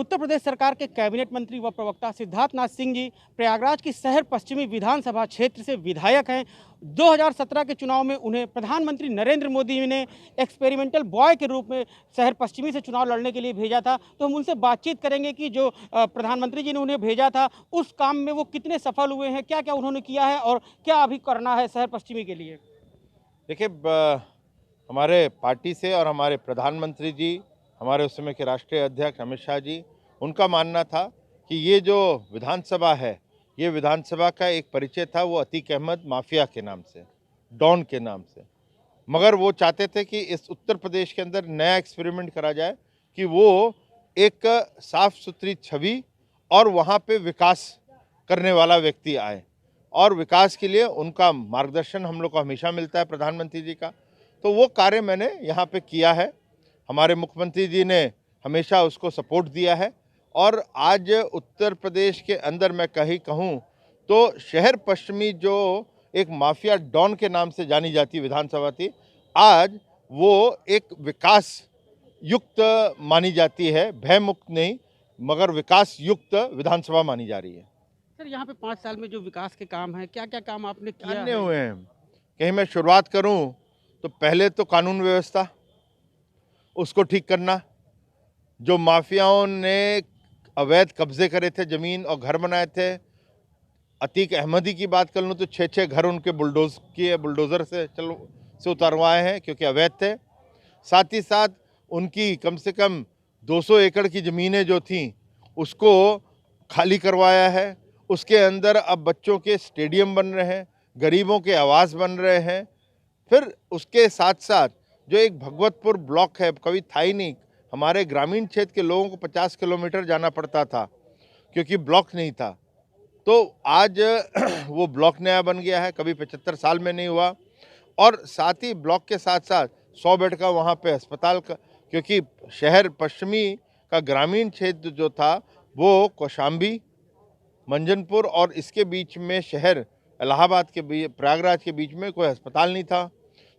उत्तर प्रदेश सरकार के कैबिनेट मंत्री व प्रवक्ता सिद्धार्थनाथ सिंह जी प्रयागराज की शहर पश्चिमी विधानसभा क्षेत्र से विधायक हैं। 2017 के चुनाव में उन्हें प्रधानमंत्री नरेंद्र मोदी ने एक्सपेरिमेंटल बॉय के रूप में शहर पश्चिमी से चुनाव लड़ने के लिए भेजा था। तो हम उनसे बातचीत करेंगे कि जो प्रधानमंत्री जी ने उन्हें भेजा था उस काम में वो कितने सफल हुए हैं, क्या क्या उन्होंने किया है और क्या अभी करना है शहर पश्चिमी के लिए। देखिए, हमारे पार्टी से और हमारे प्रधानमंत्री जी, हमारे उस समय के राष्ट्रीय अध्यक्ष अमित शाह जी, उनका मानना था कि ये जो विधानसभा है, ये विधानसभा का एक परिचय था वो अतीक अहमद माफिया के नाम से, डॉन के नाम से। मगर वो चाहते थे कि इस उत्तर प्रदेश के अंदर नया एक्सपेरिमेंट करा जाए कि वो एक साफ सुथरी छवि और वहाँ पे विकास करने वाला व्यक्ति आए, और विकास के लिए उनका मार्गदर्शन हम लोग को हमेशा मिलता है प्रधानमंत्री जी का। तो वो कार्य मैंने यहाँ पे किया है। हमारे मुख्यमंत्री जी ने हमेशा उसको सपोर्ट दिया है, और आज उत्तर प्रदेश के अंदर मैं कहीं कहूँ तो शहर पश्चिमी जो एक माफिया डॉन के नाम से जानी जाती विधानसभा थी, आज वो एक विकास युक्त मानी जाती है, भयमुक्त नहीं मगर विकास युक्त विधानसभा मानी जा रही है। सर, यहाँ पे 5 साल में जो विकास के काम हैं, क्या क्या काम आपने किया अन्य है। हुए हैं। कहीं मैं शुरुआत करूं तो पहले तो कानून व्यवस्था, उसको ठीक करना। जो माफियाओं ने अवैध कब्जे करे थे, जमीन और घर बनाए थे, अतीक अहमदी की बात कर लूँ तो 6-6 घर उनके बुलडोज़र से उतरवाए हैं क्योंकि अवैध थे। साथ ही साथ उनकी कम से कम 200 एकड़ की ज़मीनें जो थीं उसको खाली करवाया है। उसके अंदर अब बच्चों के स्टेडियम बन रहे हैं, गरीबों के आवास बन रहे हैं। फिर उसके साथ साथ जो एक भगवतपुर ब्लॉक है, कभी था ही नहीं, हमारे ग्रामीण क्षेत्र के लोगों को 50 किलोमीटर जाना पड़ता था क्योंकि ब्लॉक नहीं था। तो आज वो ब्लॉक नया बन गया है, कभी 75 साल में नहीं हुआ। और साथ ही ब्लॉक के साथ साथ 100 बेड का वहाँ पे अस्पताल का, क्योंकि शहर पश्चिमी का ग्रामीण क्षेत्र जो था वो कौशाम्बी, मंजनपुर और इसके बीच में शहर इलाहाबाद के बीच, प्रयागराज के बीच में कोई अस्पताल नहीं था।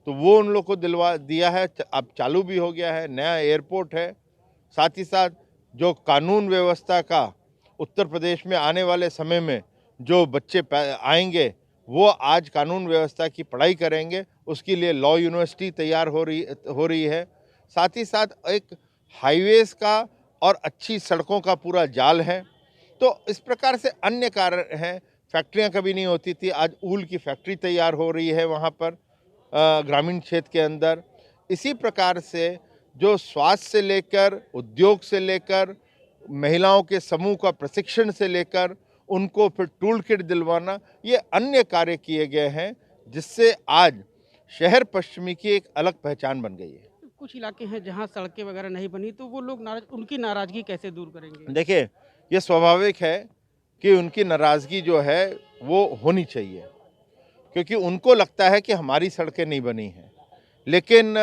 तो वो उन लोग को दिलवा दिया है, अब चालू भी हो गया है, नया एयरपोर्ट है। साथ ही साथ जो कानून व्यवस्था का उत्तर प्रदेश में आने वाले समय में जो बच्चे आएंगे वो आज कानून व्यवस्था की पढ़ाई करेंगे, उसके लिए लॉ यूनिवर्सिटी तैयार हो रही है। साथ ही साथ एक हाईवेज का और अच्छी सड़कों का पूरा जाल है। तो इस प्रकार से अन्य कारण हैं। फैक्ट्रियां कभी नहीं होती थी, आज ऊल की फैक्ट्री तैयार हो रही है वहाँ पर ग्रामीण क्षेत्र के अंदर। इसी प्रकार से जो स्वास्थ्य से लेकर, उद्योग से लेकर, महिलाओं के समूह का प्रशिक्षण से लेकर उनको फिर टूल किट दिलवाना, ये अन्य कार्य किए गए हैं जिससे आज शहर पश्चिमी की एक अलग पहचान बन गई है। कुछ इलाके हैं जहाँ सड़कें वगैरह नहीं बनी, तो वो लोग उनकी नाराजगी कैसे दूर करेंगे। देखिए, ये स्वाभाविक है कि उनकी नाराज़गी जो है वो होनी चाहिए, क्योंकि उनको लगता है कि हमारी सड़कें नहीं बनी हैं। लेकिन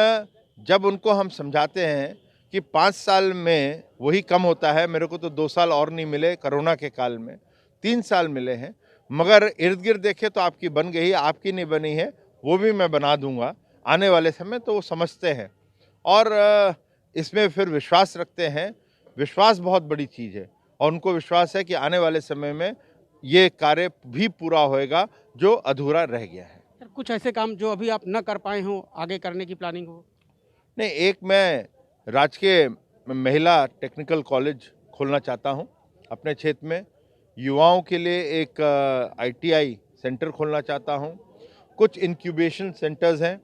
जब उनको हम समझाते हैं कि 5 साल में वही कम होता है, मेरे को तो 2 साल और नहीं मिले कोरोना के काल में, 3 साल मिले हैं, मगर इर्द-गिर्द देखें तो आपकी बन गई, आपकी नहीं बनी है, वो भी मैं बना दूँगा आने वाले समय। तो वो समझते हैं और इसमें फिर विश्वास रखते हैं। विश्वास बहुत बड़ी चीज़ है और उनको विश्वास है कि आने वाले समय में ये कार्य भी पूरा होएगा जो अधूरा रह गया है। सर, कुछ ऐसे काम जो अभी आप न कर पाए हों, आगे करने की प्लानिंग हो। नहीं, एक मैं राजकीय महिला टेक्निकल कॉलेज खोलना चाहता हूँ अपने क्षेत्र में। युवाओं के लिए एक आईटीआई सेंटर खोलना चाहता हूँ। कुछ इंक्यूबेशन सेंटर्स हैं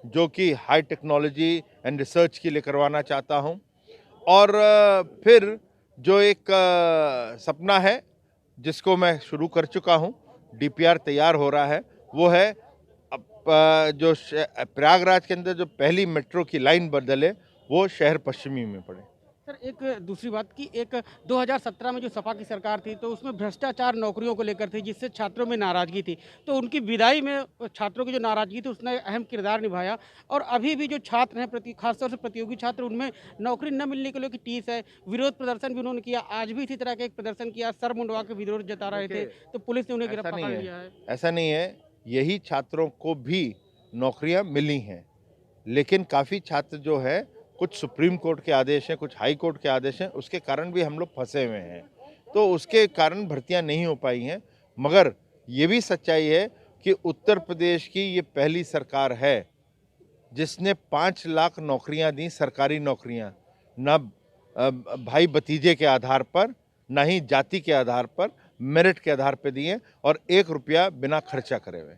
जो कि हाई टेक्नोलॉजी एंड रिसर्च के लिए करवाना चाहता हूँ। और फिर जो एक सपना है जिसको मैं शुरू कर चुका हूँ, डीपीआर तैयार हो रहा है, वो है जो प्रयागराज के अंदर जो पहली मेट्रो की लाइन बदले वो शहर पश्चिमी में पड़े। सर, एक दूसरी बात कि एक 2017 में जो सपा की सरकार थी तो उसमें भ्रष्टाचार नौकरियों को लेकर थी, जिससे छात्रों में नाराजगी थी। तो उनकी विदाई में छात्रों की जो नाराजगी थी उसने अहम किरदार निभाया। और अभी भी जो छात्र हैं, खासतौर से प्रतियोगी छात्र, उनमें नौकरी न मिलने के लिए टीस है। विरोध प्रदर्शन भी उन्होंने किया, आज भी इसी तरह का एक प्रदर्शन किया, सर मुंडवा के विरोध जता रहे थे, तो पुलिस ने उन्हें ऐसा गिरफ्तार नहीं पकड़ है, लिया है। ऐसा नहीं है। यही छात्रों को भी नौकरियां मिली हैं, लेकिन काफ़ी छात्र जो है कुछ सुप्रीम कोर्ट के आदेश हैं, कुछ हाई कोर्ट के आदेश हैं, उसके कारण भी हम लोग फंसे हुए हैं। तो उसके कारण भर्तियां नहीं हो पाई हैं। मगर ये भी सच्चाई है कि उत्तर प्रदेश की ये पहली सरकार है जिसने 5 लाख नौकरियां दी, सरकारी नौकरियां, ना भाई भतीजे के आधार पर, ना ही जाति के आधार पर, मेरिट के आधार पर दिए और 1 रुपया बिना खर्चा करे हुए।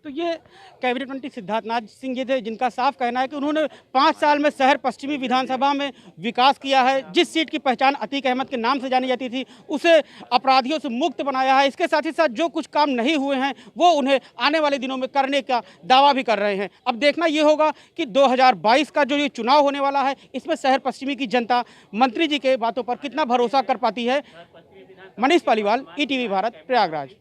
तो ये कैबिनेट मंत्री सिद्धार्थनाथ सिंह जी थे, जिनका साफ कहना है कि उन्होंने 5 साल में शहर पश्चिमी विधानसभा में विकास किया है। जिस सीट की पहचान अतीक अहमद के नाम से जानी जाती थी, उसे अपराधियों से मुक्त बनाया है। इसके साथ ही साथ जो कुछ काम नहीं हुए हैं वो उन्हें आने वाले दिनों में करने का दावा भी कर रहे हैं। अब देखना ये होगा कि 2022 का जो ये चुनाव होने वाला है, इसमें शहर पश्चिमी की जनता मंत्री जी के बातों पर कितना भरोसा कर पाती है। मनीष पालीवाल, ETV भारत, प्रयागराज।